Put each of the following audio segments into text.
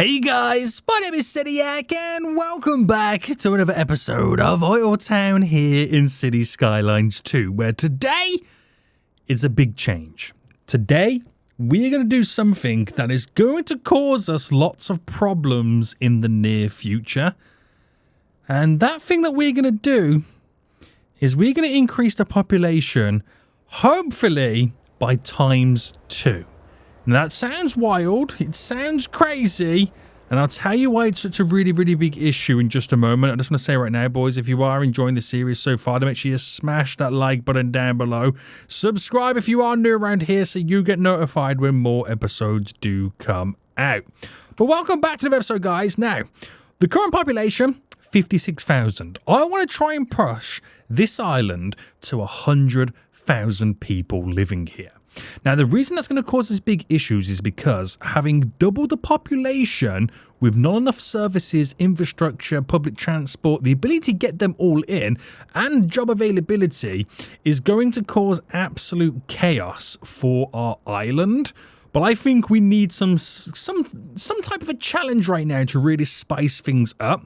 Hey guys, my name is Sediak and welcome back to another episode of OilTown here in City Skylines 2, where today is a big change. Today, we're going to do something that is going to cause us lots of problems in the near future. And that thing that we're going to do is we're going to increase the population, hopefully, by ×2. Now that sounds wild, it sounds crazy, and I'll tell you why it's such a really big issue in just a moment. I just want to say right now, boys, if you are enjoying the series so far, to make sure you smash that like button down below. Subscribe if you are new around here so you get notified when more episodes do come out. But welcome back to the episode, guys. Now, the current population, 56,000. I want to try and push this island to 100,000 people living here. Now, the reason that's going to cause us big issues is because having double the population with not enough services, infrastructure, public transport, the ability to get them all in, and job availability is going to cause absolute chaos for our island. But I think we need some type of a challenge right now to really spice things up.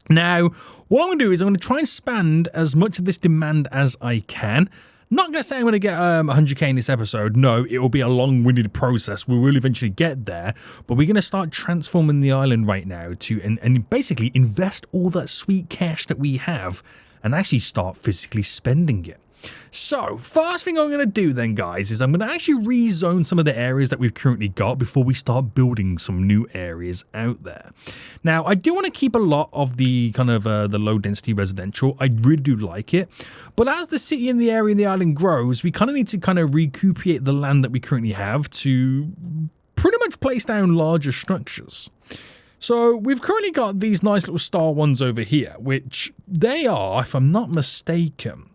Now, what I'm going to do is I'm going to try and expand as much of this demand as I can. Not going to say I'm going to get 100k in this episode. No, it will be a long-winded process. We will eventually get there. But we're going to start transforming the island right now to and basically invest all that sweet cash that we have and actually start physically spending it. So, first thing I'm going to do then, guys, is I'm going to actually rezone some of the areas that we've currently got before we start building some new areas out there. Now, I do want to keep a lot of the kind of the low-density residential. I really do like it. But as the city and the area and the island grows, we kind of need to kind of recuperate the land that we currently have to pretty much place down larger structures. So, we've currently got these nice little star ones over here, which they are, if I'm not mistaken,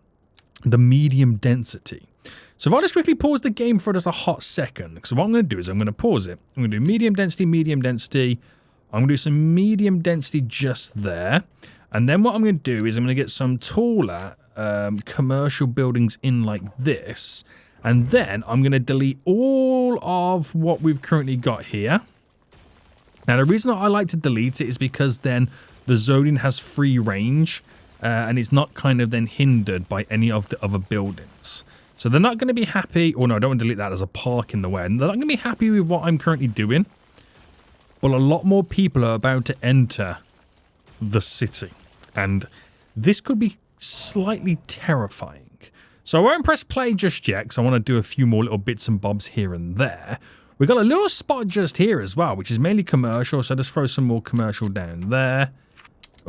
the medium density. So if I just quickly pause the game for just a hot second, because what I'm going to do is I'm going to pause it. I'm going to do medium density. I'm going to do some medium density just there. And then what I'm going to do is I'm going to get some taller commercial buildings in like this. And then I'm going to delete all of what we've currently got here. Now, the reason I like to delete it is because then the zoning has free range. And it's not kind of then hindered by any of the other buildings. So they're not going to be happy. Oh, no, I don't want to delete that as a park in the way. And they're not going to be happy with what I'm currently doing. But a lot more people are about to enter the city. And this could be slightly terrifying. So I won't press play just yet because I want to do a few more little bits and bobs here and there. We've got a little spot just here as well, which is mainly commercial. So just throw some more commercial down there.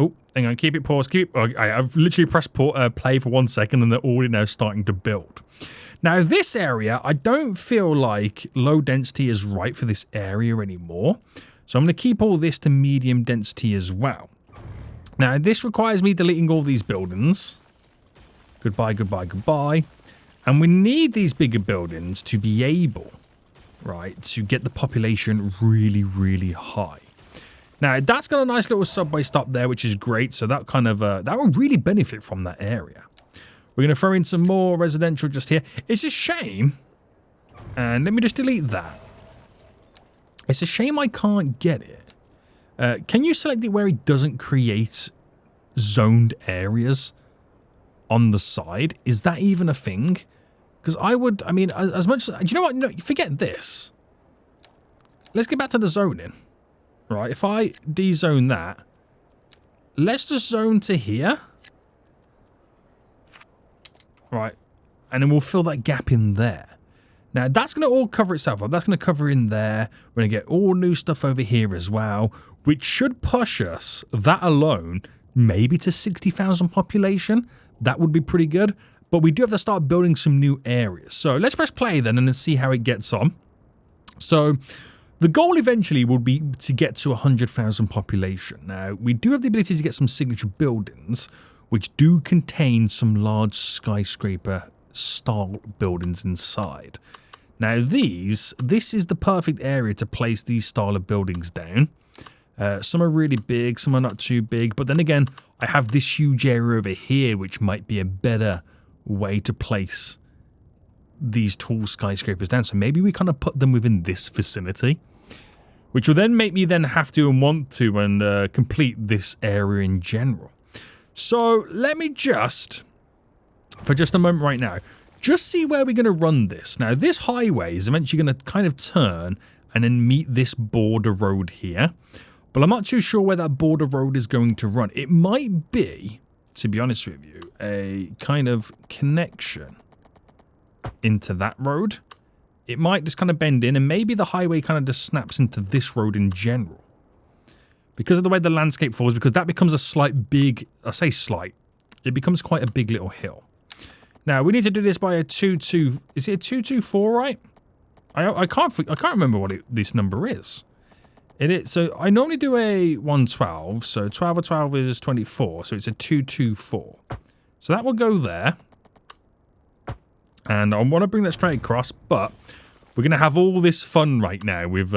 Oh, hang on, keep it paused, I've literally pressed play for 1 second and they're already now starting to build. Now, this area, I don't feel like low density is right for this area anymore. So I'm going to keep all this to medium density as well. Now, this requires me deleting all these buildings. Goodbye. And we need these bigger buildings to be able, right, to get the population really high. Now, that's got a nice little subway stop there, which is great. So that kind of, that will really benefit from that area. We're going to throw in some more residential just here. It's a shame. And let me just delete that. It's a shame I can't get it. Can you select it where it doesn't create zoned areas on the side? Is that even a thing? Because I mean, as much as, do you know what? No, forget this. Let's get back to the zoning. Right, if I de-zone that, let's just zone to here. Right, and then we'll fill that gap in there. Now, that's going to all cover itself up. That's going to cover in there. We're going to get all new stuff over here as well, which should push us, that alone, maybe to 60,000 population. That would be pretty good. But we do have to start building some new areas. So let's press play then and then see how it gets on. So the goal eventually will be to get to 100,000 population. Now, we do have the ability to get some signature buildings, which do contain some large skyscraper-style buildings inside. Now, this is the perfect area to place these style of buildings down. Some are really big, some are not too big. But then again, I have this huge area over here, which might be a better way to place these tall skyscrapers down. So maybe we kind of put them within this vicinity. which will then make me then have to and want to and complete this area in general. So let me just, for just a moment right now, just see where we're going to run this. Now, this highway is eventually going to kind of turn and then meet this border road here. But I'm not too sure where that border road is going to run. It might be, to be honest with you, a kind of connection into that road. It might just kind of bend in, and maybe the highway kind of just snaps into this road in general. Because of the way the landscape falls, because that becomes a slight big, I say slight, it becomes quite a big little hill. Now, we need to do this by a 2-2, is it a 224, right? I can't remember what this number is. So I normally do a 112, so 12 or 12 is 24, so it's a 224. So that will go there. And I want to bring that straight across, but we're going to have all this fun right now with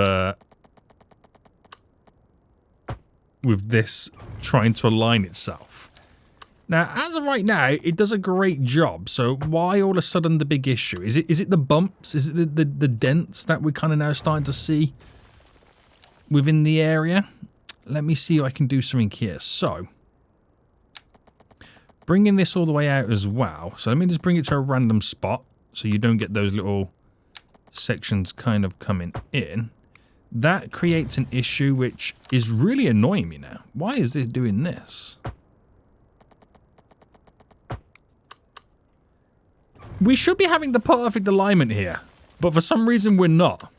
this trying to align itself. Now, as of right now, it does a great job. So why all of a sudden the big issue? Is it the bumps? Is it the dents that we're kind of now starting to see within the area? Let me see if I can do something here. So, bringing this all the way out as well. So let me just bring it to a random spot so you don't get those little sections kind of coming in. That creates an issue which is really annoying me now. Why is it doing this? We should be having the perfect alignment here, but for some reason we're not.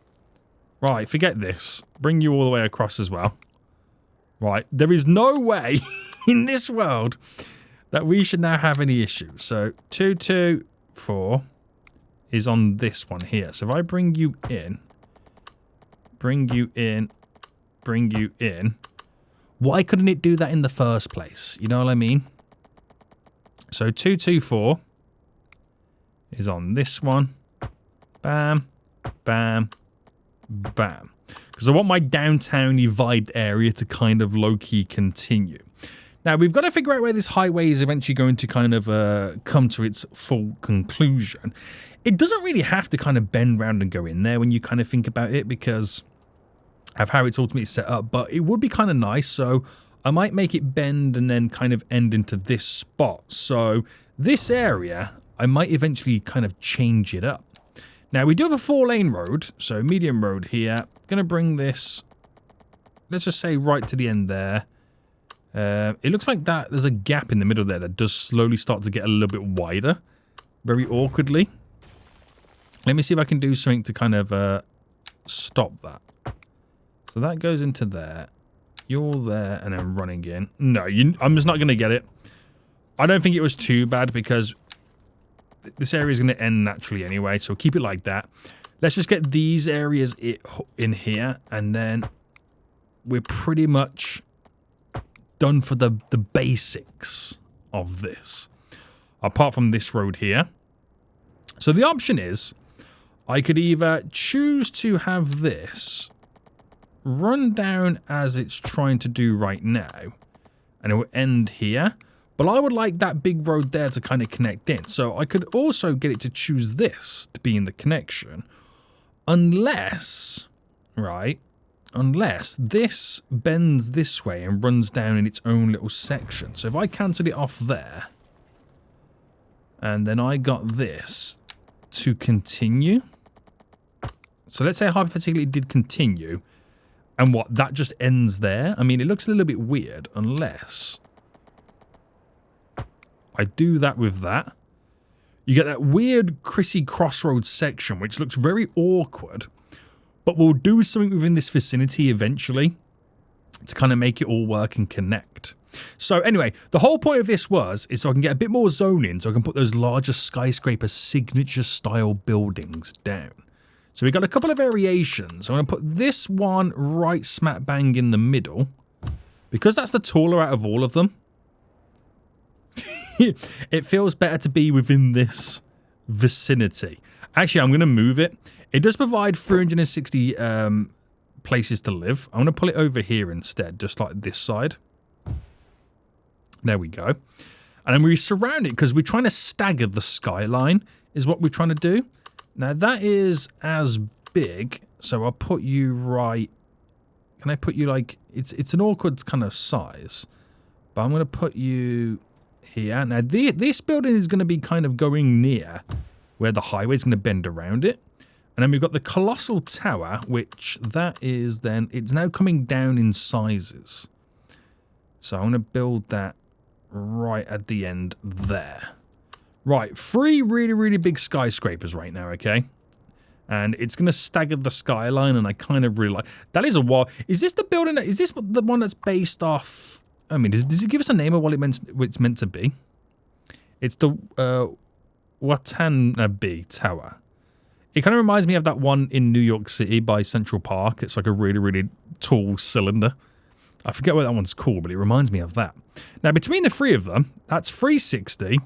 Right, forget this. Bring you all the way across as well. Right, there is no way in this world that we should now have any issues. So 224 is on this one here. So if I bring you in, bring you in, bring you in, why couldn't it do that in the first place? You know what I mean? So 224 is on this one. Bam, bam, bam. Because I want my downtown-y vibed area to kind of low-key continue. Now, we've got to figure out where this highway is eventually going to kind of come to its full conclusion. It doesn't really have to kind of bend round and go in there when you kind of think about it because of how it's ultimately set up, but it would be kind of nice, so I might make it bend and then kind of end into this spot. So this area, I might eventually kind of change it up. Now, we do have a 4-lane road, so medium road here. Going to bring this, let's just say right to the end there. It looks like that there's a gap in the middle there that does slowly start to get a little bit wider, very awkwardly. Let me see if I can do something to kind of stop that. So that goes into there. You're there and then running in. No, I'm just not going to get it. I don't think it was too bad because this area is going to end naturally anyway, so keep it like that. Let's just get these areas in here, and then we're pretty much done for the basics of this. Apart from this road here. So the option is, I could either choose to have this run down as it's trying to do right now, and it will end here. But I would like that big road there to kind of connect in. So I could also get it to choose this to be in the connection. Unless, right, unless this bends this way and runs down in its own little section. So if I cancel it off there, and then I got this to continue. So let's say hypothetically it did continue. And what, that just ends there? I mean, it looks a little bit weird unless I do that with that. You get that weird Chrissy crossroads section, which looks very awkward, but we'll do something within this vicinity eventually to kind of make it all work and connect. So anyway, the whole point of this is so I can get a bit more zoning, so I can put those larger skyscraper signature style buildings down. So we've got a couple of variations. I'm going to put this one right smack bang in the middle, because that's the taller out of all of them. It feels better to be within this vicinity. Actually, I'm going to move it. It does provide 360 places to live. I'm going to pull it over here instead, just like this side. There we go. And then we surround it because we're trying to stagger the skyline is what we're trying to do. Now, that is as big, so I'll put you right Can I put you like... It's an awkward kind of size. But I'm going to put you here. Now, this building is going to be kind of going near where the highway is going to bend around it. And then we've got the Colossal Tower, which that is then... It's now coming down in sizes. So I'm going to build that right at the end there. Right, 3 really, really big skyscrapers right now, okay? And it's going to stagger the skyline, and I kind of really like... That is a wild... Is this the building... Is this the one that's based off... I mean, does it give us a name of what it's meant to be? It's the Watanabe Tower. It kind of reminds me of that one in New York City by Central Park. It's like a really, really tall cylinder. I forget what that one's called, but it reminds me of that. Now, between the 3 of them, that's 360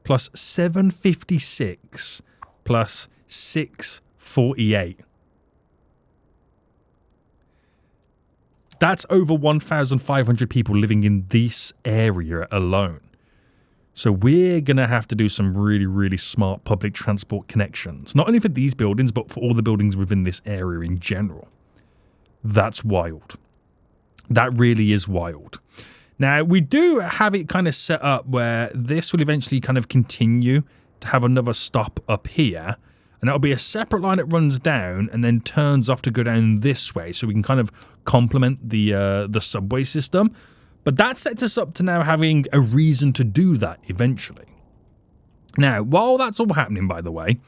plus 756 plus 648. That's over 1,500 people living in this area alone. So we're going to have to do some really, really smart public transport connections. Not only for these buildings, but for all the buildings within this area in general. That's wild. That really is wild. Now, we do have it kind of set up where this will eventually kind of continue to have another stop up here. And that'll be a separate line that runs down and then turns off to go down this way. So we can kind of complement the subway system. But that sets us up to now having a reason to do that eventually. Now, while that's all happening, by the way,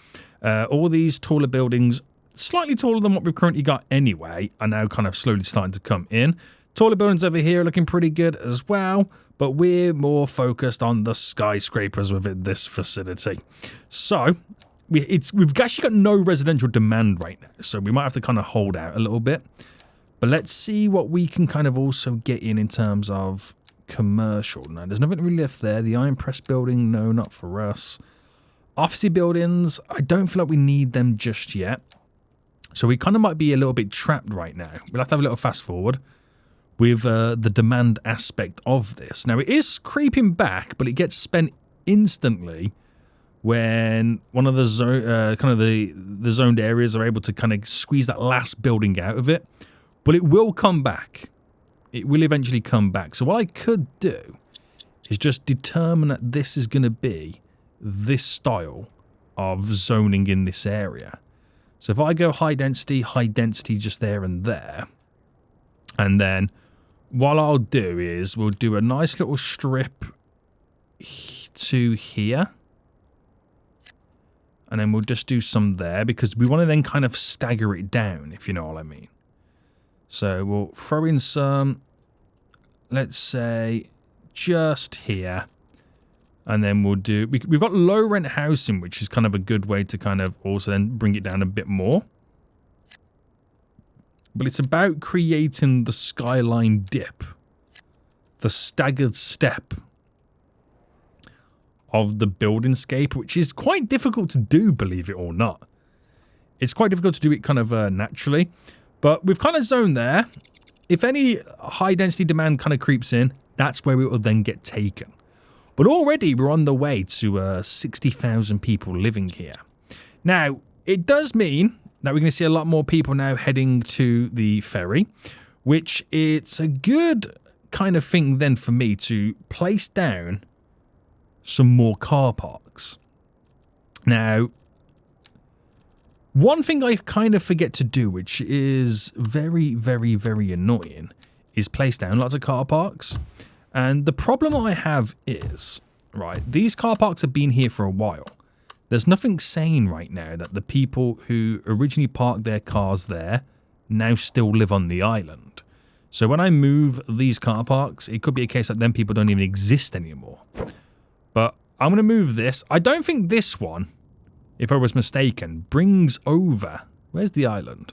all these taller buildings, slightly taller than what we've currently got anyway, are now kind of slowly starting to come in. Taller buildings over here are looking pretty good as well, but we're more focused on the skyscrapers within this facility. So we've actually got no residential demand right now, so we might have to kind of hold out a little bit. But let's see what we can kind of also get in terms of commercial. Now, there's nothing really left there. The Iron Press building, no, not for us. Officey buildings, I don't feel like we need them just yet. So we kind of might be a little bit trapped right now. We'll have to have a little fast forward with the demand aspect of this. Now, it is creeping back, but it gets spent instantly when one of the the zoned areas are able to kind of squeeze that last building out of it. But it will come back. It will eventually come back. So what I could do is just determine that this is going to be this style of zoning in this area. So if I go high density just there and there. And then what I'll do is we'll do a nice little strip to here. And then we'll just do some there because we want to then kind of stagger it down, if you know what I mean. So we'll throw in some, let's say, just here. And then we'll do, we've got low rent housing, which is kind of a good way to kind of also then bring it down a bit more. But it's about creating the skyline dip, the staggered step of the buildingscape, which is quite difficult to do, believe it or not. It's quite difficult to do it kind of naturally. But we've kind of zoned there. If any high density demand kind of creeps in, that's where it will then get taken. But already we're on the way to 60,000 people living here. Now, it does mean that we're going to see a lot more people now heading to the ferry, which it's a good kind of thing then for me to place down some more car parks. Now, one thing I kind of forget to do, which is very, very, very annoying, is place down lots of car parks. And the problem I have is, right, these car parks have been here for a while. There's nothing saying right now that the people who originally parked their cars there now still live on the island. So when I move these car parks, it could be a case that them people don't even exist anymore. But I'm going to move this. I don't think this one, if I was mistaken, brings over, where's the island?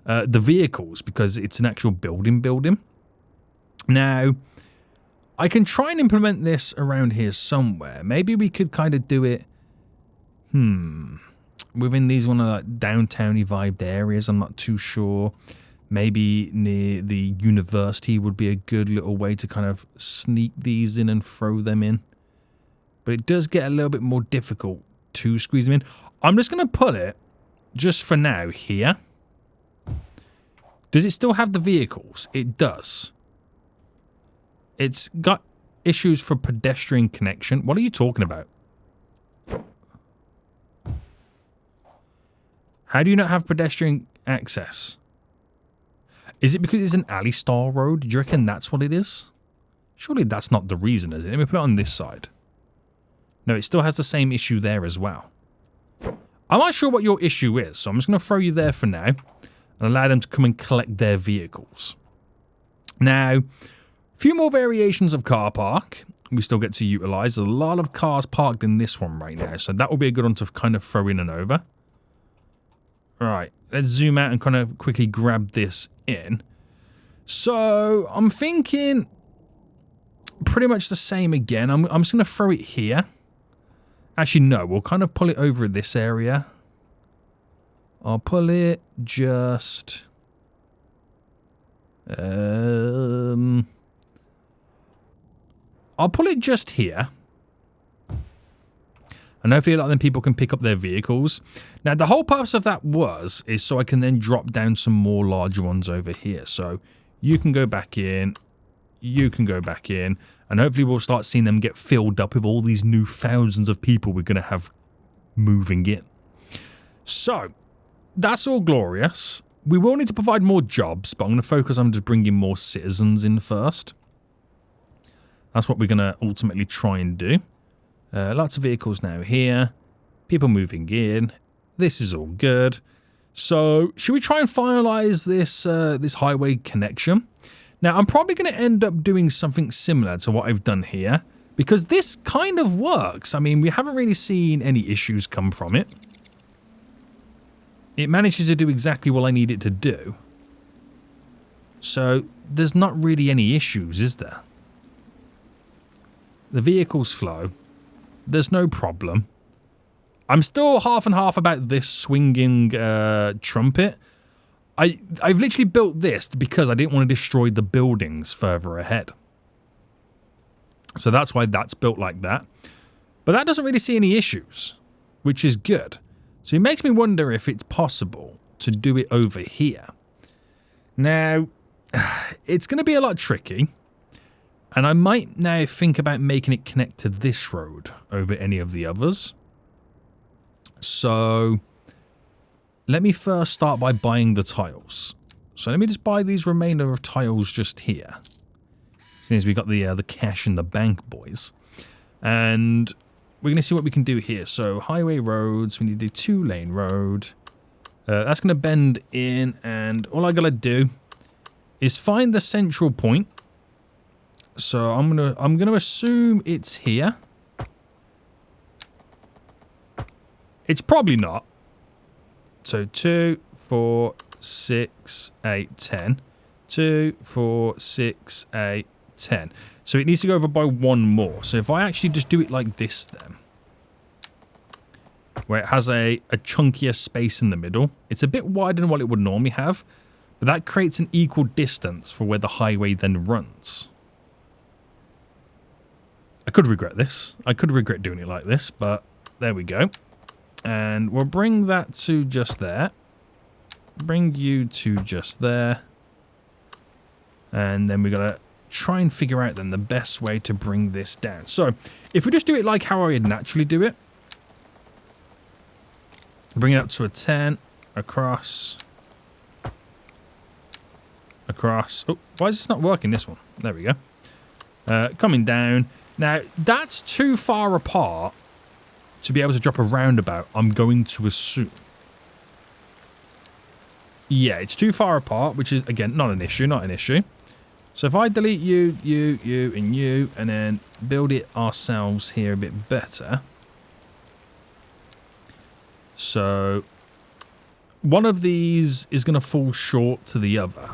The vehicles, because it's an actual building. Now, I can try and implement this around here somewhere. Maybe we could kind of do it, within these one of like downtown-y vibed areas. I'm not too sure. Maybe near the university would be a good little way to kind of sneak these in and throw them in. But it does get a little bit more difficult to squeeze them in. I'm just going to put it, just for now, here. Does it still have the vehicles? It does. It's got issues for pedestrian connection. What are you talking about? How do you not have pedestrian access? Is it because it's an alley-style road? Do you reckon that's what it is? Surely that's not the reason, is it? Let me put it on this side. No, it still has the same issue there as well. I'm not sure what your issue is, so I'm just going to throw you there for now and allow them to come and collect their vehicles. Now, a few more variations of car park we still get to utilize. There's a lot of cars parked in this one right now, so that will be a good one to kind of throw in and over. Right, let's zoom out and kind of quickly grab this in. So, I'm thinking pretty much the same again. I'm just going to throw it here. Actually, no, we'll kind of pull it over this area. I'll pull it just... I'll pull it just here. And hopefully a lot of them people can pick up their vehicles. Now, the whole purpose of that is so I can then drop down some more larger ones over here. So you can go back in. You can go back in. And hopefully we'll start seeing them get filled up with all these new thousands of people we're going to have moving in. So, that's all glorious. We will need to provide more jobs, but I'm going to focus on just bringing more citizens in first. That's what we're going to ultimately try and do. Lots of vehicles now here. People moving in. This is all good. So, should we try and finalize this highway connection? Now, I'm probably going to end up doing something similar to what I've done here, because this kind of works. I mean, we haven't really seen any issues come from it. It manages to do exactly what I need it to do. So, there's not really any issues, is there? The vehicles flow. There's no problem. I'm still half and half about this swinging trumpet. I've literally built this because I didn't want to destroy the buildings further ahead. So that's why that's built like that. But that doesn't really see any issues, which is good. So it makes me wonder if it's possible to do it over here. Now, it's going to be a lot tricky. And I might now think about making it connect to this road over any of the others. So let me first start by buying the tiles. So let me just buy these remainder of tiles just here. Since we got the cash in the bank, boys. And we're going to see what we can do here. So highway roads, we need a 2-lane road. That's going to bend in, and all I got to do is find the central point. So I'm gonna assume it's here. It's probably not. So 2, 4, 6, 8, 10. 2, 4, 6, 8, 10. So it needs to go over by one more. So if I actually just do it like this then, where it has a chunkier space in the middle, it's a bit wider than what it would normally have, but that creates an equal distance for where the highway then runs. I could regret this. I could regret doing it like this, but there we go. And we'll bring that to just there. Bring you to just there. And then we're going to try and figure out then the best way to bring this down. So, if we just do it like how I would naturally do it. Bring it up to a 10. Across. Across. Oh, why is this not working, this one? There we go. Coming down. Now, that's too far apart to be able to drop a roundabout, I'm going to assume. Yeah, it's too far apart, which is, again, not an issue, not an issue. So if I delete you, and then build it ourselves here a bit better. So one of these is going to fall short to the other.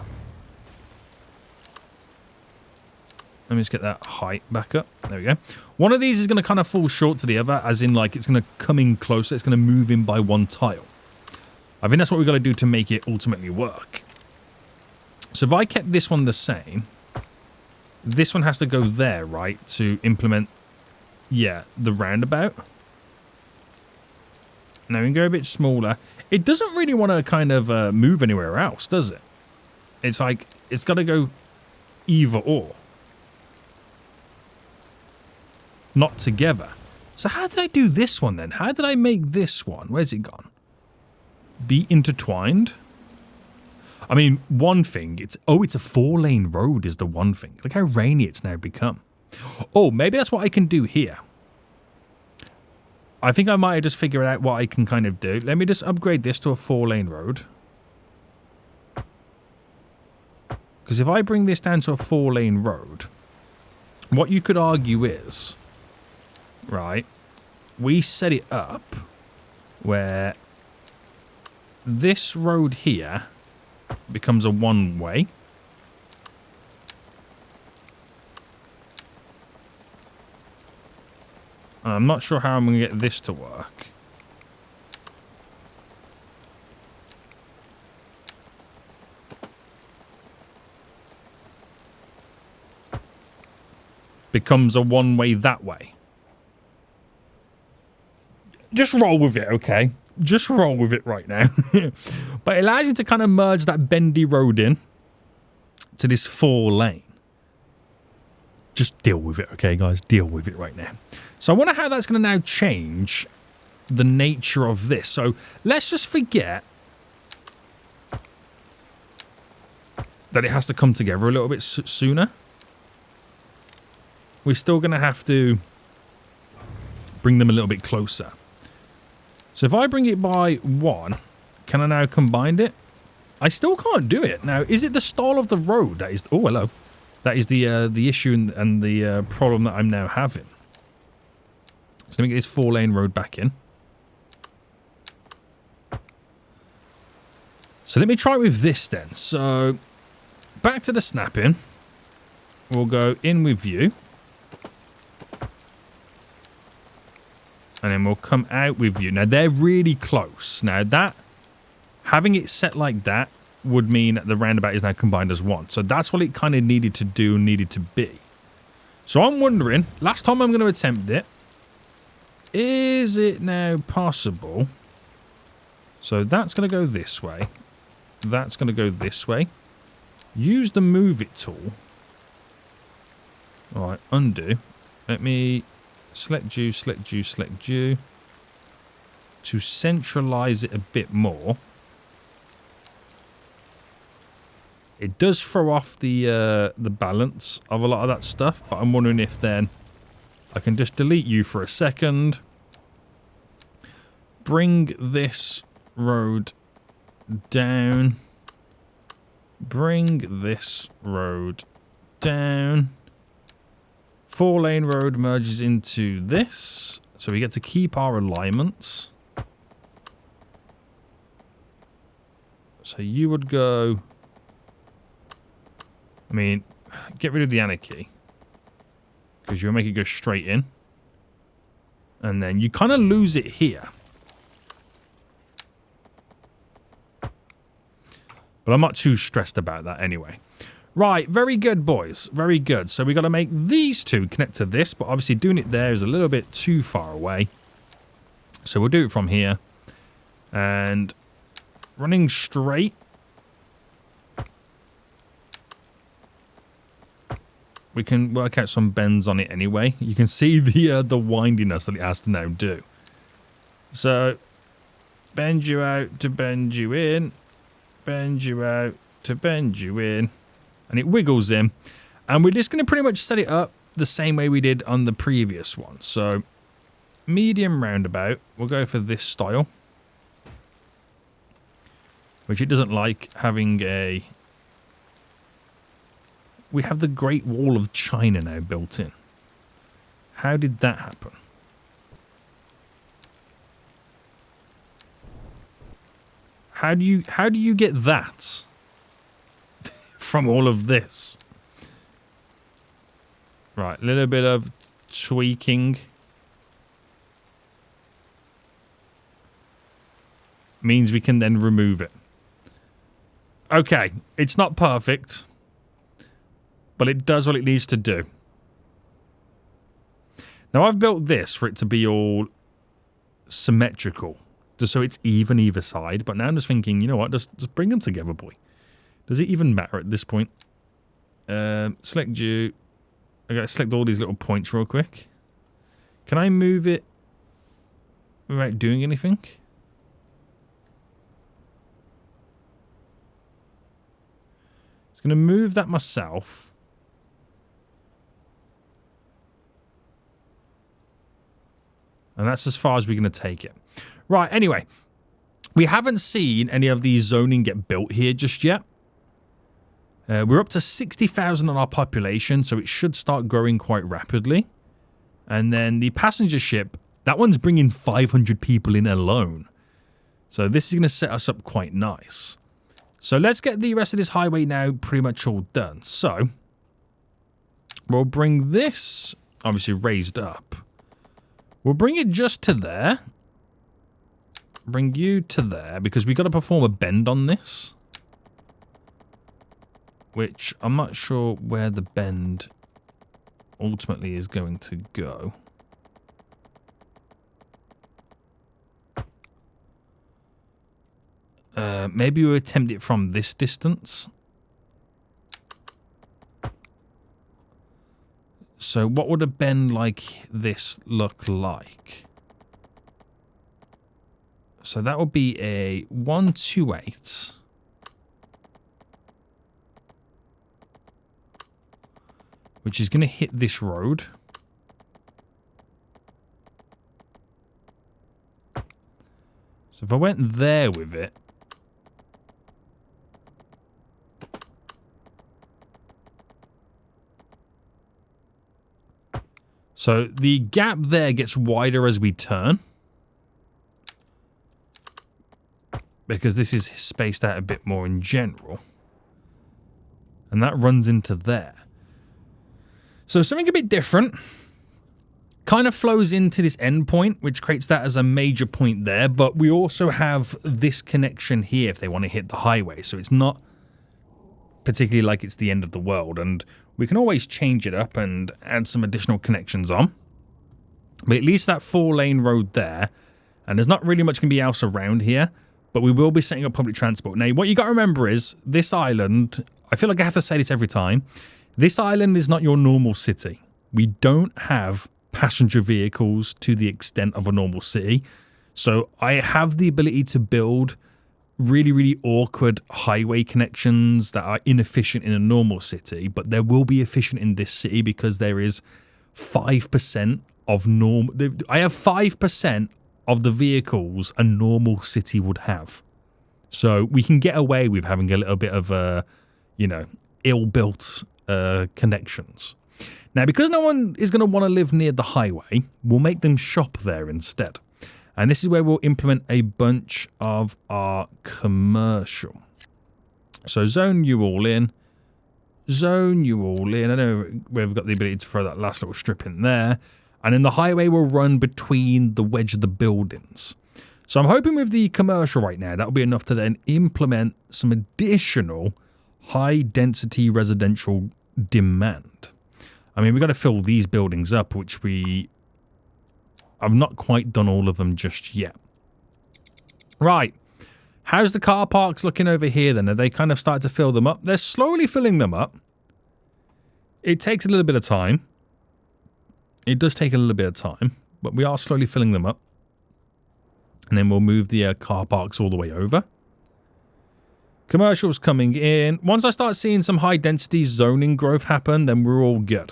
Let me just get that height back up. There we go. One of these is going to kind of fall short to the other, as in, like, it's going to come in closer. It's going to move in by one tile. I think that's what we've got to do to make it ultimately work. So if I kept this one the same, this one has to go there, right, to implement, yeah, the roundabout. Now we can go a bit smaller. It doesn't really want to kind of move anywhere else, does it? It's like, it's got to go either or. Not together. So how did I do this one then? How did I make this one? Where's it gone? Be intertwined? I mean, one thing, it's a 4-lane road is the one thing. Look how rainy it's now become. Oh, maybe that's what I can do here. I think I might have just figured out what I can kind of do. Let me just upgrade this to a 4-lane road. Because if I bring this down to a 4-lane road, what you could argue is, right, we set it up where this road here becomes a one-way. I'm not sure how I'm going to get this to work. Becomes a one-way that way. Just roll with it, okay? Just roll with it right now. But it allows you to kind of merge that bendy road in to this 4-lane. Just deal with it, okay, guys? Deal with it right now. So I wonder how that's going to now change the nature of this. So let's just forget that it has to come together a little bit sooner. We're still going to have to bring them a little bit closer. So if I bring it by 1, can I now combine it? I still can't do it. Now, is it the style of the road that is... Oh, hello. That is the issue and the problem that I'm now having. So let me get this 4-lane road back in. So let me try with this then. So back to the snapping. We'll go in with view. And then we'll come out with you. Now, they're really close. Now, that having it set like that would mean that the roundabout is now combined as one. So that's what it kind of needed to do, needed to be. So I'm wondering, last time I'm going to attempt it, is it now possible? So that's going to go this way. That's going to go this way. Use the move it tool. All right, undo. Let me... select you, select you, select you. To centralize it a bit more. It does throw off the balance of a lot of that stuff, but I'm wondering if then I can just delete you for a second. Bring this road down. Bring this road down. 4-lane road merges into this. So we get to keep our alignments. So you would go... I mean, get rid of the anarchy. Because you'll make it go straight in. And then you kind of lose it here. But I'm not too stressed about that anyway. Right, very good, boys. Very good. So we got to make these two connect to this, but obviously doing it there is a little bit too far away. So we'll do it from here. And running straight. We can work out some bends on it anyway. You can see the windiness that it has to now do. So, bend you out to bend you in. Bend you out to bend you in. And it wiggles in. And we're just going to pretty much set it up the same way we did on the previous one. So, medium roundabout. We'll go for this style. Which it doesn't like having a... We have the Great Wall of China now built in. How did that happen? How do you get that from all of this? Right, a little bit of tweaking. Means we can then remove it. Okay, it's not perfect. But it does what it needs to do. Now, I've built this for it to be all symmetrical. Just so it's even either side. But now I'm just thinking, you know what? Just bring them together, boy. Does it even matter at this point? Select you. I gotta select all these little points real quick. Can I move it without doing anything? I'm gonna move that myself. And that's as far as we're gonna take it. Right, anyway. We haven't seen any of these zoning get built here just yet. We're up to 60,000 on our population, so it should start growing quite rapidly. And then the passenger ship, that one's bringing 500 people in alone. So this is going to set us up quite nice. So let's get the rest of this highway now pretty much all done. So we'll bring this, obviously raised up. We'll bring it just to there. Bring you to there, because we've got to perform a bend on this. Which I'm not sure where the bend ultimately is going to go. Maybe we'll attempt it from this distance. So what would a bend like this look like? So that would be a 128. Which is going to hit this road. So if I went there with it. So the gap there gets wider as we turn. Because this is spaced out a bit more in general. And that runs into there. So something a bit different kind of flows into this endpoint, which creates that as a major point there. But we also have this connection here if they want to hit the highway. So it's not particularly like it's the end of the world. And we can always change it up and add some additional connections on. But at least that 4-lane road there. And there's not really much going to be else around here. But we will be setting up public transport. Now, what you got to remember is this island, I feel like I have to say this every time. This island is not your normal city. We don't have passenger vehicles to the extent of a normal city. So I have the ability to build really, really awkward highway connections that are inefficient in a normal city, but they will be efficient in this city because there is 5% of normal. I have 5% of the vehicles a normal city would have. So we can get away with having a little bit of ill-built connections. Now, because no one is going to want to live near the highway, we'll make them shop there instead. And this is where we'll implement a bunch of our commercial. So zone you all in. Zone you all in. I know we've got the ability to throw that last little strip in there. And then the highway will run between the wedge of the buildings. So I'm hoping with the commercial right now, that'll be enough to then implement some additional high-density residential demand. I mean, we've got to fill these buildings up, which I've not quite done all of them just yet. Right. How's the car parks looking over here then? Are they kind of starting to fill them up? They're slowly filling them up. It takes a little bit of time. It does take a little bit of time, but we are slowly filling them up. And then we'll move the car parks all the way over. Commercials coming in. Once I start seeing some high density zoning growth happen, then we're all good.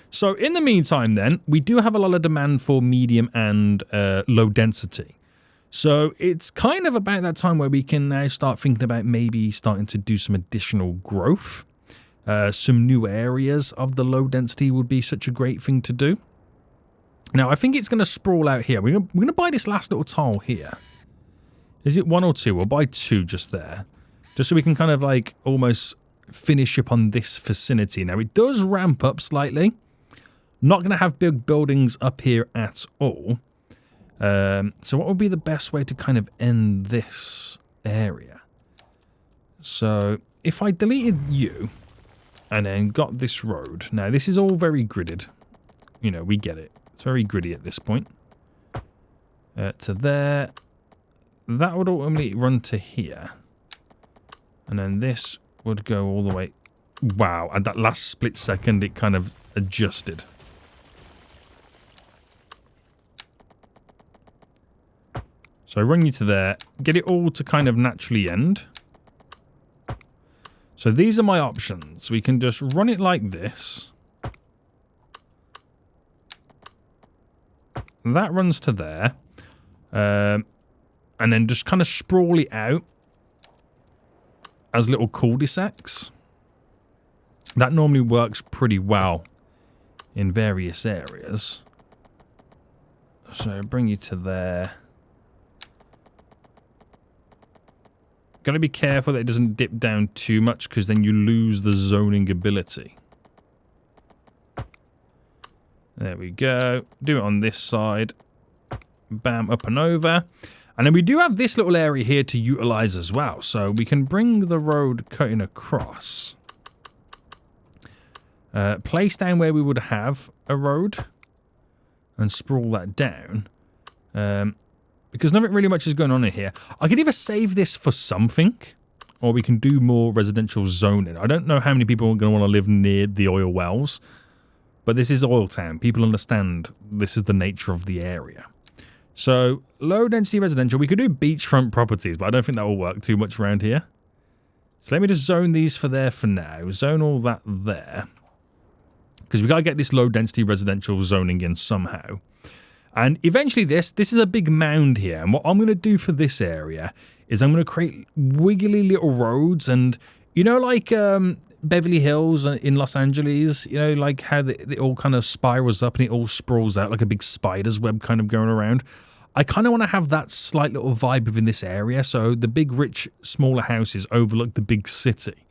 So in the meantime then, we do have a lot of demand for medium and low density. So it's kind of about that time where we can now start thinking about maybe starting to do some additional growth. Some new areas of the low density would be such a great thing to do. Now, I think it's going to sprawl out here. We're going to buy this last little tile here. Is it 1 or 2? We'll buy 2 just there. Just so we can kind of like almost finish up on this vicinity. Now, it does ramp up slightly. Not going to have big buildings up here at all. So what would be the best way to kind of end this area? So if I deleted you and then got this road. Now, this is all very gridded. You know, we get it. It's very gritty at this point. To there. That would ultimately run to here. And then this would go all the way. Wow, at that last split second, it kind of adjusted. So I run you to there, get it all to kind of naturally end. So these are my options. We can just run it like this. That runs to there. And then just kind of sprawl it out as little cul-de-sacs. That normally works pretty well in various areas. So bring you to there. Got to be careful that it doesn't dip down too much, because then you lose the zoning ability. There we go. Do it on this side. Bam, up and over. And then we do have this little area here to utilize as well. So we can bring the road cutting across. Place down where we would have a road. And sprawl that down. Because nothing really much is going on in here. I could either save this for something, or we can do more residential zoning. I don't know how many people are going to want to live near the oil wells, but this is OilTown. People understand this is the nature of the area. So, low density residential. We could do beachfront properties, but I don't think that will work too much around here. So let me just zone these for there for now. Zone all that there. Because we got to get this low density residential zoning in somehow. And eventually this is a big mound here. And what I'm going to do for this area is I'm going to create wiggly little roads. And, you know, like Beverly Hills in Los Angeles, you know, like how it all kind of spirals up and it all sprawls out like a big spider's web kind of going around. I kind of want to have that slight little vibe within this area. So the big, rich, smaller houses overlook the big city.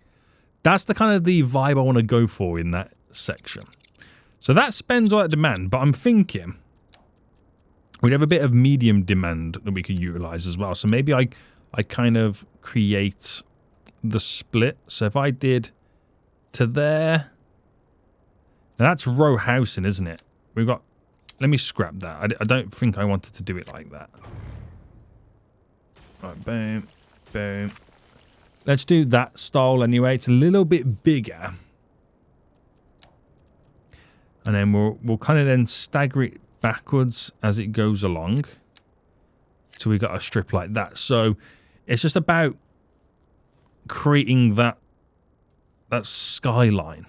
That's the kind of the vibe I want to go for in that section. So that spends all that demand. But I'm thinking we'd have a bit of medium demand that we could utilize as well. So maybe I kind of create the split. So if I did to there. Now that's row housing, isn't it? We've got... Let me scrap that. I don't think I wanted to do it like that. Alright, boom, boom. Let's do that style anyway. It's a little bit bigger. And then we'll kind of then stagger it backwards as it goes along. So we got a strip like that. So it's just about creating that skyline.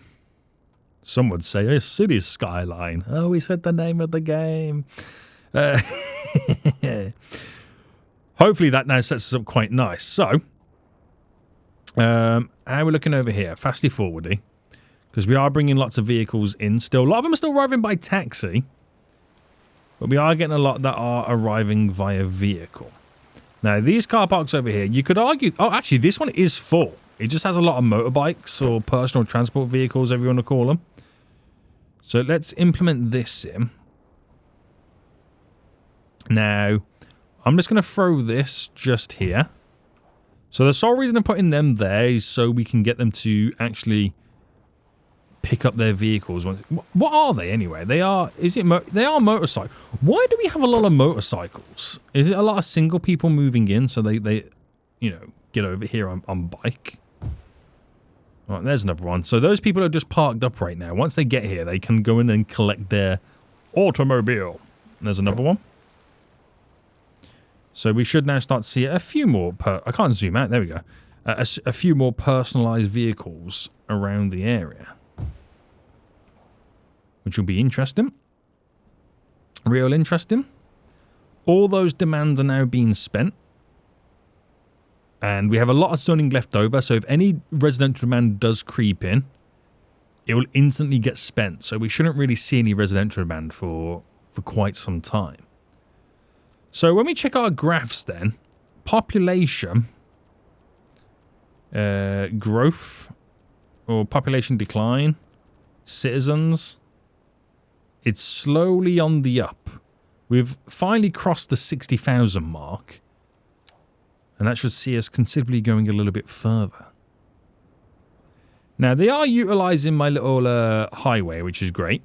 Some would say a city skyline. Oh, we said the name of the game. Hopefully that now sets us up quite nice. So, how are we looking over here? Fastly forwarding. Because we are bringing lots of vehicles in still. A lot of them are still arriving by taxi. But we are getting a lot that are arriving via vehicle. Now, these car parks over here, you could argue... Oh, actually, this one is full. It just has a lot of motorbikes or personal transport vehicles, whatever you want to call them. So let's implement this in. Now, I'm just going to throw this just here. So the sole reason I'm putting them there is so we can get them to actually pick up their vehicles. What are they anyway? They are... They are motorcycles. Why do we have a lot of motorcycles? Is it a lot of single people moving in so they you know, get over here on bike? Right, there's another one. So those people are just parked up right now. Once they get here, they can go in and collect their automobile. And there's another one. So we should now start to see a few more... I can't zoom out. There we go. A few more personalised vehicles around the area. Which will be interesting. Real interesting. All those demands are now being spent. And we have a lot of zoning left over, so if any residential demand does creep in, it will instantly get spent. So we shouldn't really see any residential demand for quite some time. So when we check our graphs then, population growth or population decline, citizens, it's slowly on the up. We've finally crossed the 60,000 mark. And that should see us considerably going a little bit further. Now, they are utilising my little highway, which is great.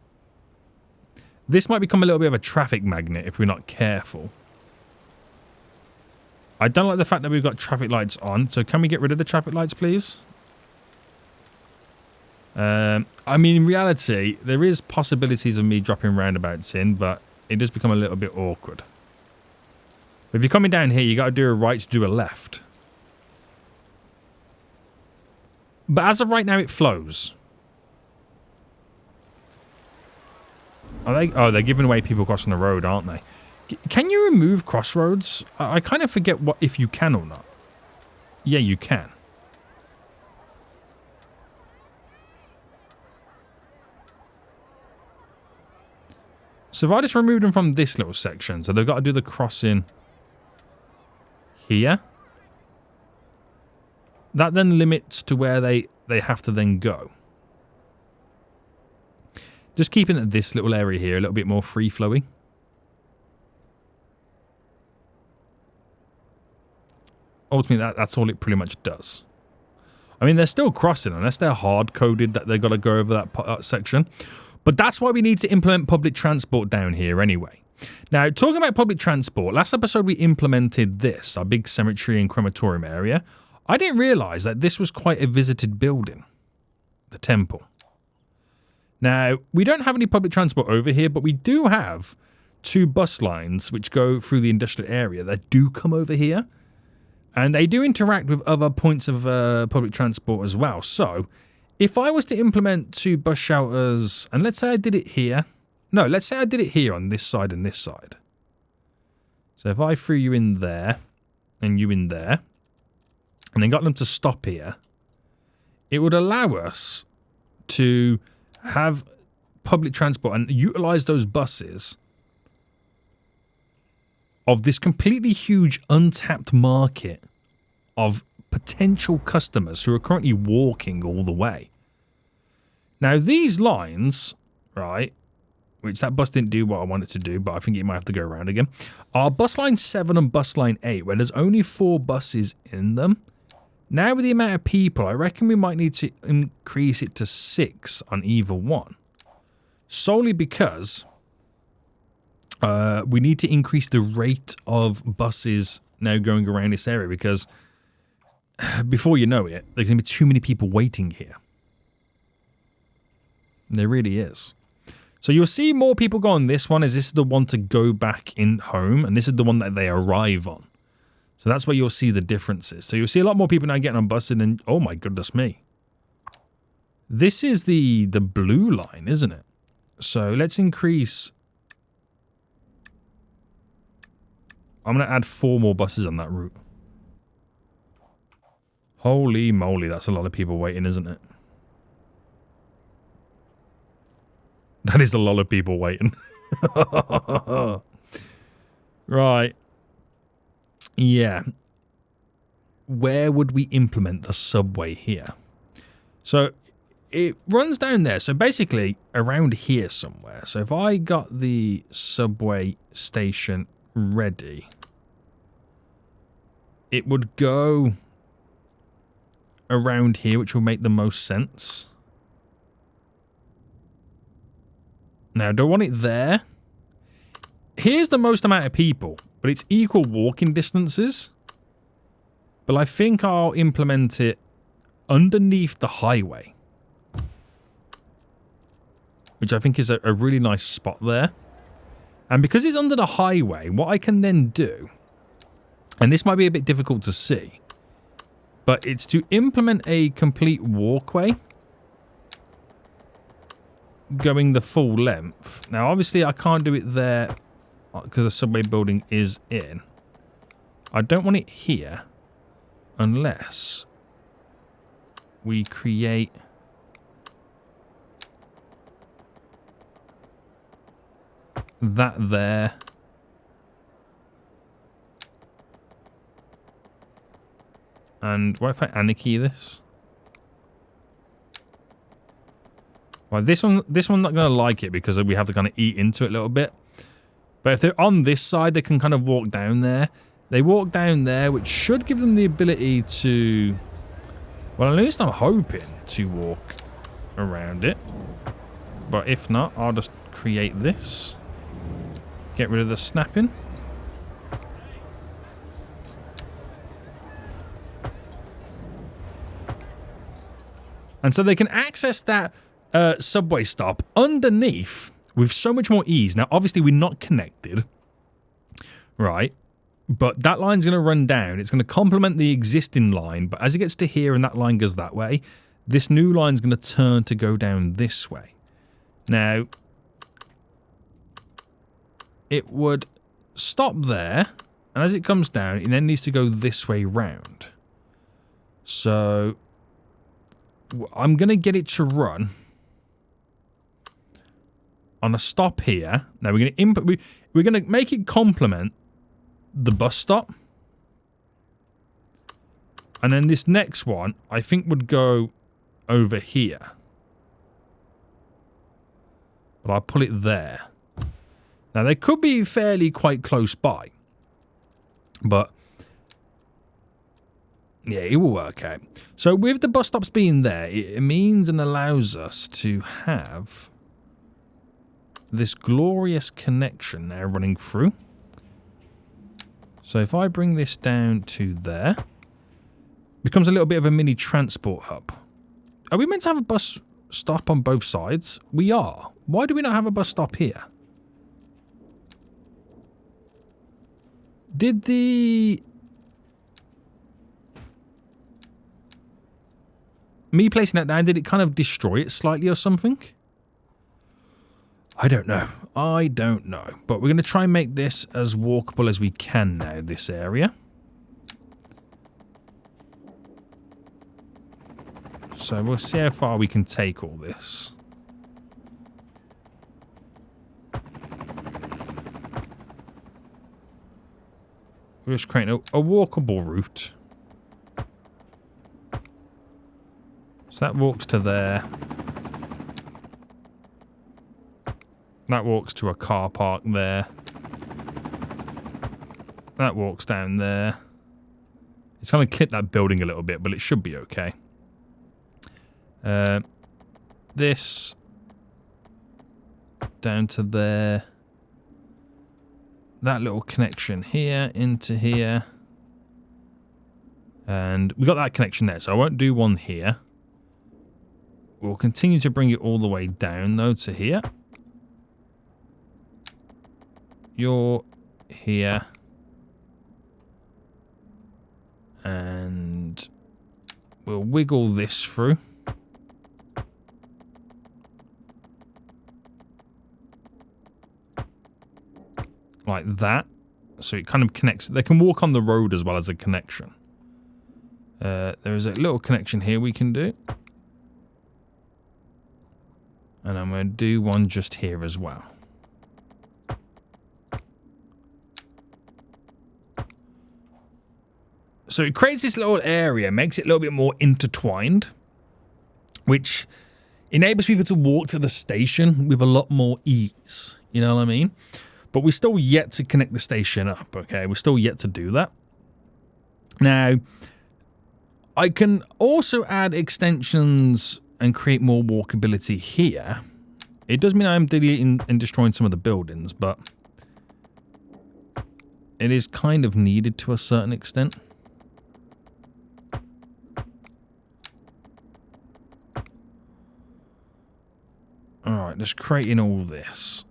This might become a little bit of a traffic magnet if we're not careful. I don't like the fact that we've got traffic lights on. So can we get rid of the traffic lights, please? I mean, in reality, there is possibilities of me dropping roundabouts in, but it does become a little bit awkward. But if you're coming down here, you got to do a right to do a left. But as of right now, it flows. Are they? Oh, they're giving away people crossing the road, aren't they? Can you remove crossroads? I kind of forget if you can or not. Yeah, you can. So if I just remove them from this little section, so they've got to do the crossing here. That then limits to where they have to then go. Just keeping this little area here a little bit more free-flowing. Ultimately, that's all it pretty much does. I mean, they're still crossing unless they're hard-coded that they've got to go over that section. But that's why we need to implement public transport down here anyway. Now, talking about public transport, last episode we implemented this, our big cemetery and crematorium area. I didn't realise that this was quite a visited building, the temple. Now, we don't have any public transport over here, but we do have 2 bus lines which go through the industrial area that do come over here. And they do interact with other points of public transport as well. So, if I was to implement 2 bus shelters, and let's say I did it here. No, let's say I did it here on this side and this side. So if I threw you in there, and you in there, and then got them to stop here, it would allow us to have public transport and utilize those buses of this completely huge untapped market of potential customers who are currently walking all the way. Now these lines, right, which that bus didn't do what I wanted to do, but I think it might have to go around again, are bus line 7 and bus line 8, where there's only 4 buses in them. Now with the amount of people, I reckon we might need to increase it to 6 on either one. Solely because we need to increase the rate of buses now going around this area, because before you know it, there's going to be too many people waiting here. There really is. So you'll see more people go on this one, as this is the one to go back in home, and this is the one that they arrive on. So that's where you'll see the differences. So you'll see a lot more people now getting on buses than, oh my goodness me. This is the blue line, isn't it? So let's increase. I'm going to add 4 more buses on that route. Holy moly, that's a lot of people waiting, isn't it? That is a lot of people waiting. Right. Yeah. Where would we implement the subway here? So it runs down there. So basically around here somewhere. So if I got the subway station ready, it would go around here, which will make the most sense. Now, do I want it there? Here's the most amount of people, but it's equal walking distances. But I think I'll implement it underneath the highway, which I think is a really nice spot there. And because it's under the highway, what I can then do, and this might be a bit difficult to see, but it's to implement a complete walkway going the full length. Now, obviously, I can't do it there because the subway building is in. I don't want it here unless we create that there. And what if I anarchy this? Well, this one's not going to like it because we have to kind of eat into it a little bit. But if they're on this side, they can kind of walk down there. They walk down there, which should give them the ability to... Well, at least I'm hoping to walk around it. But if not, I'll just create this. Get rid of the snapping. And so they can access that subway stop underneath with so much more ease. Now, obviously, we're not connected, right? But that line's going to run down. It's going to complement the existing line. But as it gets to here and that line goes that way, this new line's going to turn to go down this way. Now, it would stop there. And as it comes down, it then needs to go this way round. So, I'm going to get it to run on a stop here. Now, we're going to input... We're going to make it complement the bus stop. And then this next one, I think, would go over here. But I'll pull it there. Now, they could be fairly quite close by. But, yeah, it will work out. So, with the bus stops being there, it means and allows us to have this glorious connection now running through. So if I bring this down to there, becomes a little bit of a mini transport hub. Are we meant to have a bus stop on both sides? We are. Why do we not have a bus stop here? Did the... Me placing that down, did it kind of destroy it slightly or something? I don't know. I don't know. But we're going to try and make this as walkable as we can now, this area. So we'll see how far we can take all this. We're just creating a walkable route. So that walks to there. That walks to a car park there. That walks down there. It's going to clip that building a little bit, but it should be okay. This down to there. That little connection here into here. And we got that connection there, so I won't do one here. We'll continue to bring it all the way down, though, to here. You're here. And we'll wiggle this through. Like that. So it kind of connects. They can walk on the road as well as a connection. There is a little connection here we can do. And I'm going to do one just here as well. So it creates this little area, makes it a little bit more intertwined, which enables people to walk to the station with a lot more ease. You know what I mean? But we're still yet to connect the station up, okay? We're still yet to do that. Now, I can also add extensions and create more walkability here. It does mean I'm deleting and destroying some of the buildings, but it is kind of needed to a certain extent. Alright, just creating all this.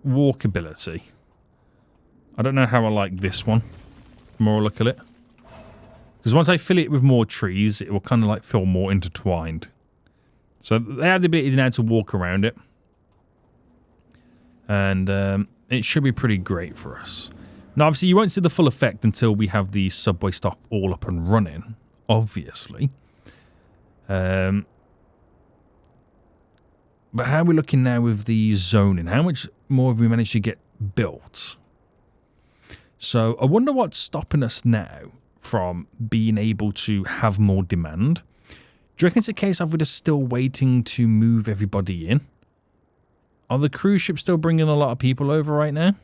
Walkability. I don't know how I like this one. The more I look at it. Because once I fill it with more trees, it will kind of like feel more intertwined. So they have the ability now to walk around it. And it should be pretty great for us. Now, obviously, you won't see the full effect until we have the subway stop all up and running. Obviously. But how are we looking now with the zoning? How much more have we managed to get built? So I wonder what's stopping us now from being able to have more demand. Do you reckon it's a case of we're just still waiting to move everybody in? Are the cruise ships still bringing a lot of people over right now?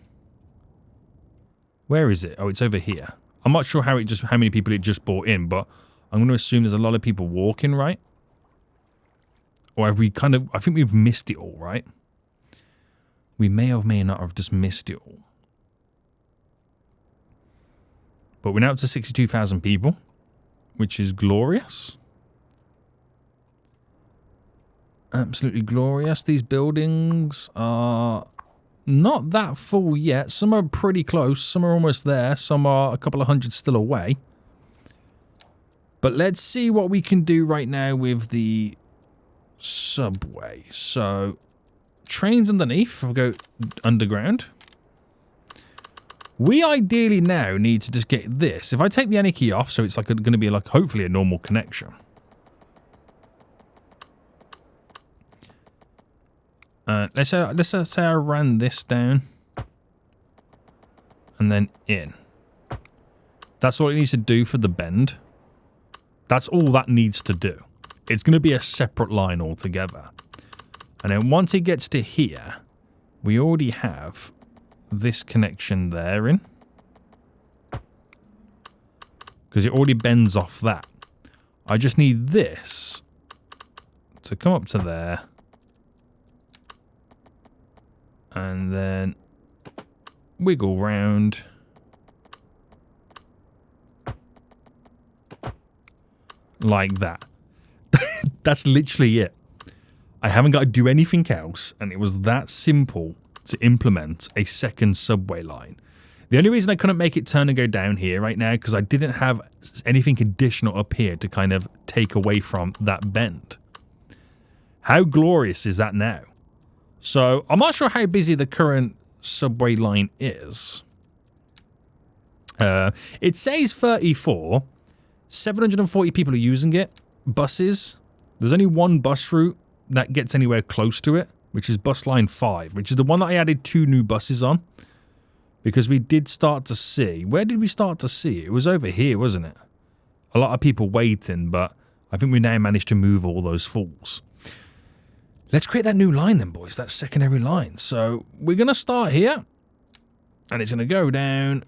Where is it? Oh, it's over here. I'm not sure how many people it just brought in, but I'm going to assume there's a lot of people walking, right? Or have we kind of... I think we've missed it all, right? We may or may not have just missed it all. But we're now up to 62,000 people, which is glorious. Absolutely glorious. These buildings are not that full yet. Some are pretty close. Some are almost there. Some are a couple of hundred still away. But let's see what we can do right now with the subway. So, trains underneath. We'll go underground. We ideally now need to just get this. If I take the any key off, so it's like going to be like hopefully a normal connection. Let's say I ran this down and then in. That's all it needs to do for the bend. That's all that needs to do. It's going to be a separate line altogether. And then once it gets to here, we already have this connection there in. Because it already bends off that. I just need this to come up to there. And then wiggle round. Like that. That's literally it. I haven't got to do anything else, and it was that simple to implement a second subway line. The only reason I couldn't make it turn and go down here right now, because I didn't have anything additional up here to kind of take away from that bend. How glorious is that now? So, I'm not sure how busy the current subway line is. It says 34. 740 people are using it. Buses. There's only one bus route that gets anywhere close to it, which is bus line 5, which is the one that I added 2 new buses on. Because we did start to see... Where did we start to see it? It was over here, wasn't it? A lot of people waiting, but I think we now managed to move all those fools. Let's create that new line then, boys. That secondary line. So, we're going to start here. And it's going to go down.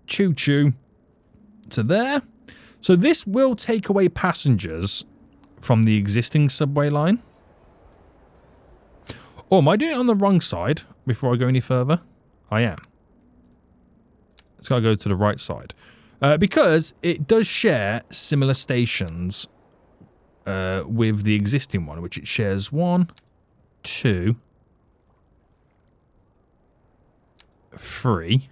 Choo-choo. To there. So, this will take away passengers from the existing subway line. Oh, am I doing it on the wrong side before I go any further? I am. It's got to go to the right side. Because it does share similar stations with the existing one, which it shares 1, 2, 3.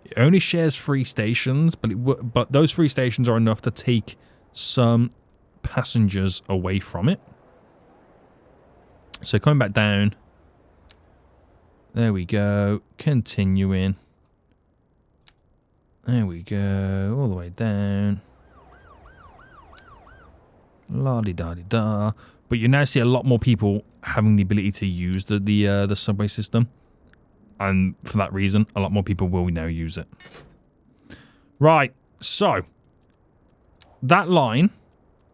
It only shares 3 stations, but those 3 stations are enough to take some passengers away from it. So coming back down. There we go. Continuing. There we go. All the way down. La-di-da-di-da. But you now see a lot more people having the ability to use the subway system. And for that reason, a lot more people will now use it. Right. So, that line,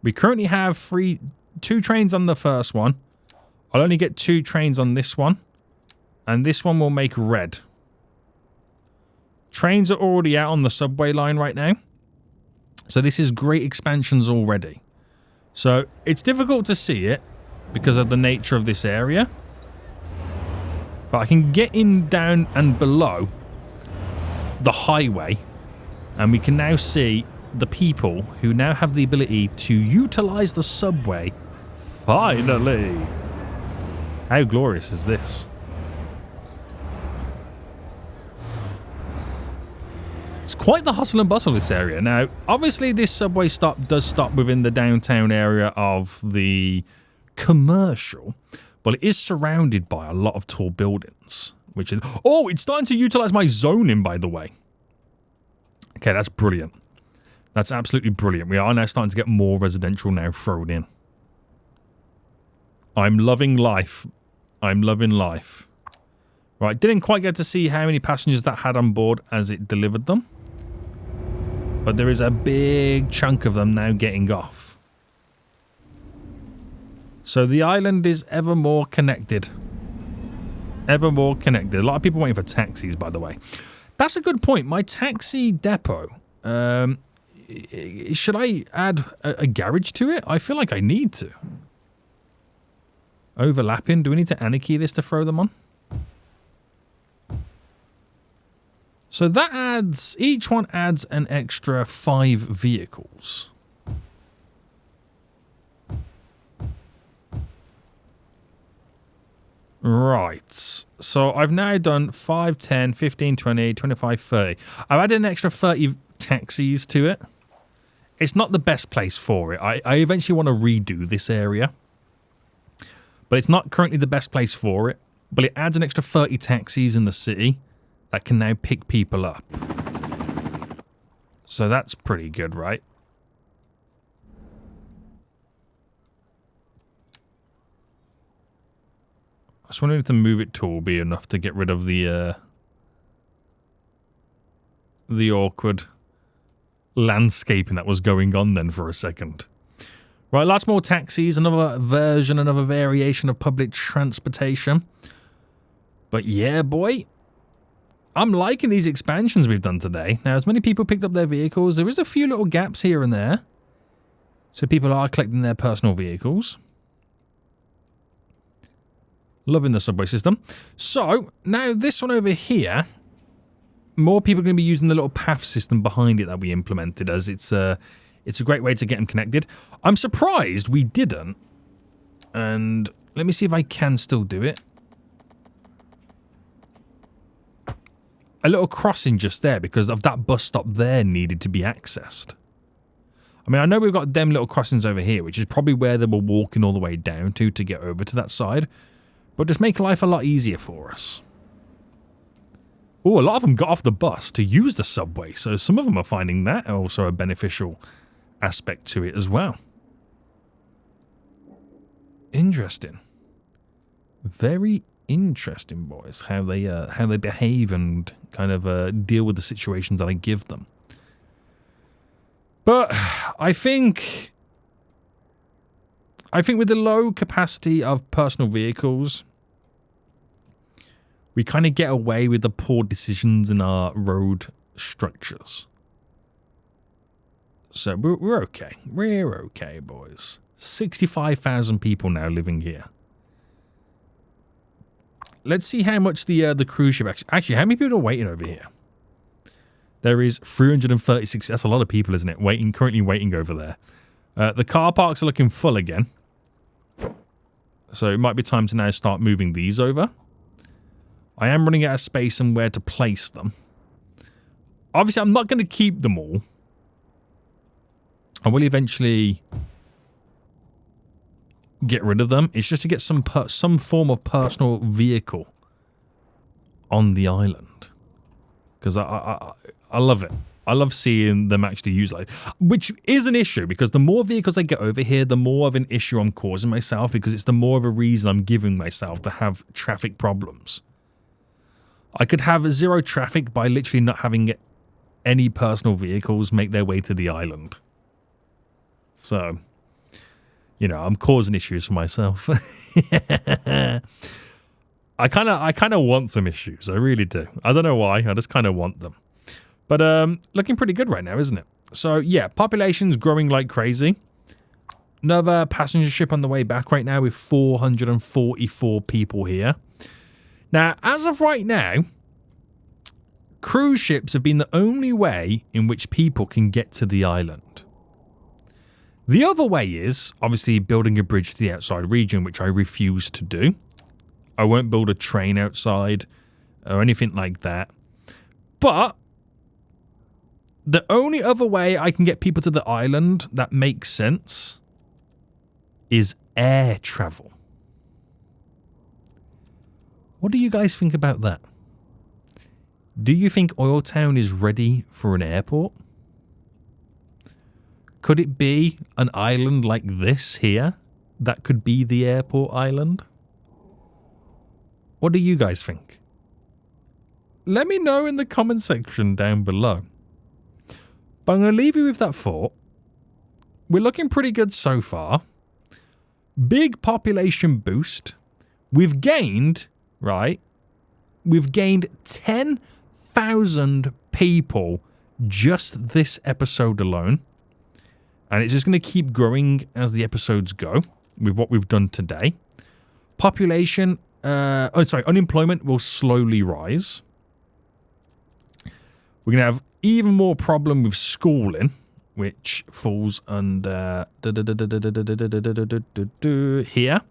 we currently have 2 trains on the first one. I'll only get 2 trains on this one. And this one will make red. Trains are already out on the subway line right now. So this is great expansions already. So it's difficult to see it because of the nature of this area. But I can get in, down and below the highway. And we can now see the people who now have the ability to utilize the subway. Finally. How glorious is this? It's quite the hustle and bustle, this area. Now, obviously, this subway stop does stop within the downtown area of the commercial, but it is surrounded by a lot of tall buildings, which is... Oh, it's starting to utilize my zoning, by the way. Okay, that's brilliant. That's absolutely brilliant. We are now starting to get more residential now thrown in. I'm loving life. I'm loving life. Right, didn't quite get to see how many passengers that had on board as it delivered them. But there is a big chunk of them now getting off. So the island is ever more connected. Ever more connected. A lot of people waiting for taxis, by the way. That's a good point. My taxi depot. Should I add a garage to it? I feel like I need to. Overlapping. Do we need to anarchy this to throw them on? So that adds, each one adds an extra 5 vehicles. Right. So I've now done 5, 10, 15, 20, 25, 30. I've added an extra 30 taxis to it. It's not the best place for it. I eventually want to redo this area. But it's not currently the best place for it. But it adds an extra 30 taxis in the city that can now pick people up. So that's pretty good, right? I was wondering if the move it tool will be enough to get rid of the awkward landscaping that was going on then for a second. Right, lots more taxis, another version, another variation of public transportation. But yeah, boy, I'm liking these expansions we've done today. Now, as many people picked up their vehicles, there is a few little gaps here and there. So people are collecting their personal vehicles. Loving the subway system. So, now this one over here, more people are going to be using the little path system behind it that we implemented, as it's a great way to get them connected. I'm surprised we didn't. And let me see if I can still do it. A little crossing just there because of that bus stop there needed to be accessed. I mean, I know we've got them little crossings over here, which is probably where they were walking all the way down to get over to that side. But just make life a lot easier for us. Oh, a lot of them got off the bus to use the subway, so some of them are finding that also a beneficial aspect to it as well. Interesting. Very interesting, boys, how they behave and kind of deal with the situations that I give them. But I think with the low capacity of personal vehicles, we kind of get away with the poor decisions in our road structures. So we're okay. We're okay, boys. 65,000 people now living here. Let's see how much the cruise ship actually. How many people are waiting over here? There is 336. That's a lot of people, isn't it? Currently waiting over there. The car parks are looking full again. So it might be time to now start moving these over. I am running out of space and where to place them. Obviously, I'm not going to keep them all. I will eventually get rid of them. It's just to get some form of personal vehicle on the island. Because I love it. I love seeing them actually use it. Which is an issue, because the more vehicles I get over here, the more of an issue I'm causing myself, because it's the more of a reason I'm giving myself to have traffic problems. I could have zero traffic by literally not having any personal vehicles make their way to the island. So, you know, I'm causing issues for myself. I kind of want some issues. I really do. I don't know why. I just kind of want them. But looking pretty good right now, isn't it? So, yeah, population's growing like crazy. Another passenger ship on the way back right now with 444 people here. Now, as of right now, cruise ships have been the only way in which people can get to the island. The other way is, obviously, building a bridge to the outside region, which I refuse to do. I won't build a train outside or anything like that. But the only other way I can get people to the island that makes sense is air travel. What do you guys think about that? Do you think OilTown is ready for an airport? Could it be an island like this here that could be the airport island? What do you guys think? Let me know in the comment section down below. But I'm going to leave you with that thought. We're looking pretty good so far. Big population boost. We've gained, right? We've gained 10,000 people just this episode alone. And it's just going to keep growing as the episodes go with what we've done today. Population, unemployment will slowly rise. We're going to have even more problem with schooling, which falls under here.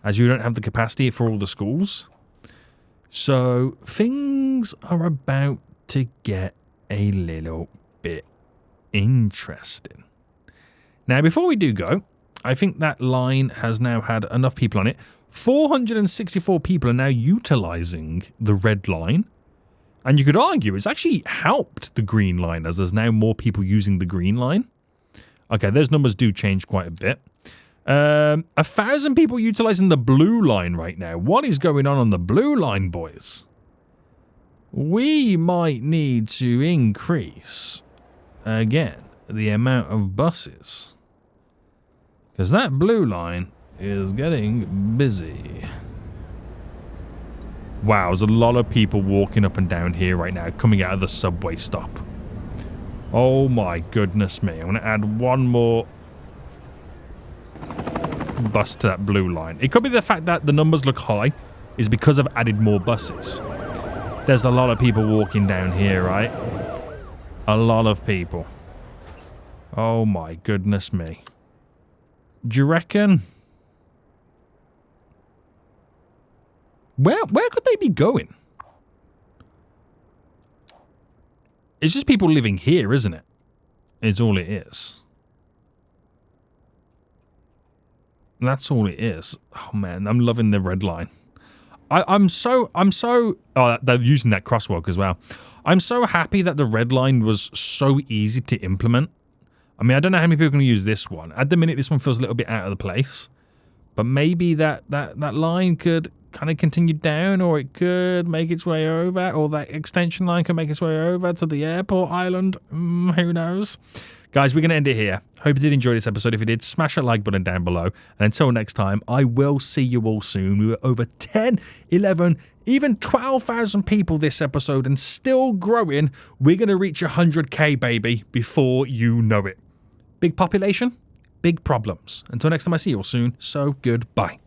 as you don't have the capacity for all the schools. So things are about to get a little bit interesting. Now, before we do go, I think that line has now had enough people on it. 464 people are now utilizing the red line. And you could argue it's actually helped the green line, as there's now more people using the green line. Okay, those numbers do change quite a bit. 1,000 people utilizing the blue line right now. What is going on the blue line, boys? We might need to increase, again, the amount of buses. Because that blue line is getting busy. Wow, there's a lot of people walking up and down here right now, coming out of the subway stop. Oh my goodness me. I'm going to add one more bus to that blue line. It could be the fact that the numbers look high is because I've added more buses. There's a lot of people walking down here, right? A lot of people. Oh my goodness me. Do you reckon? Where could they be going? It's just people living here, isn't it? It's all it is. That's all it is. Oh man, I'm loving the red line. I'm so oh, they're using that crosswalk as well. I'm so happy that the red line was so easy to implement. I mean, I don't know how many people are going to use this one. At the minute, this one feels a little bit out of the place. But maybe that line could kind of continue down, or it could make its way over, or that extension line could make its way over to the airport island. Who knows? Guys, we're going to end it here. Hope you did enjoy this episode. If you did, smash that like button down below. And until next time, I will see you all soon. We were over 10, 11, even 12,000 people this episode and still growing. We're going to reach 100k, baby, before you know it. Big population, big problems. Until next time, I see you all soon. So goodbye.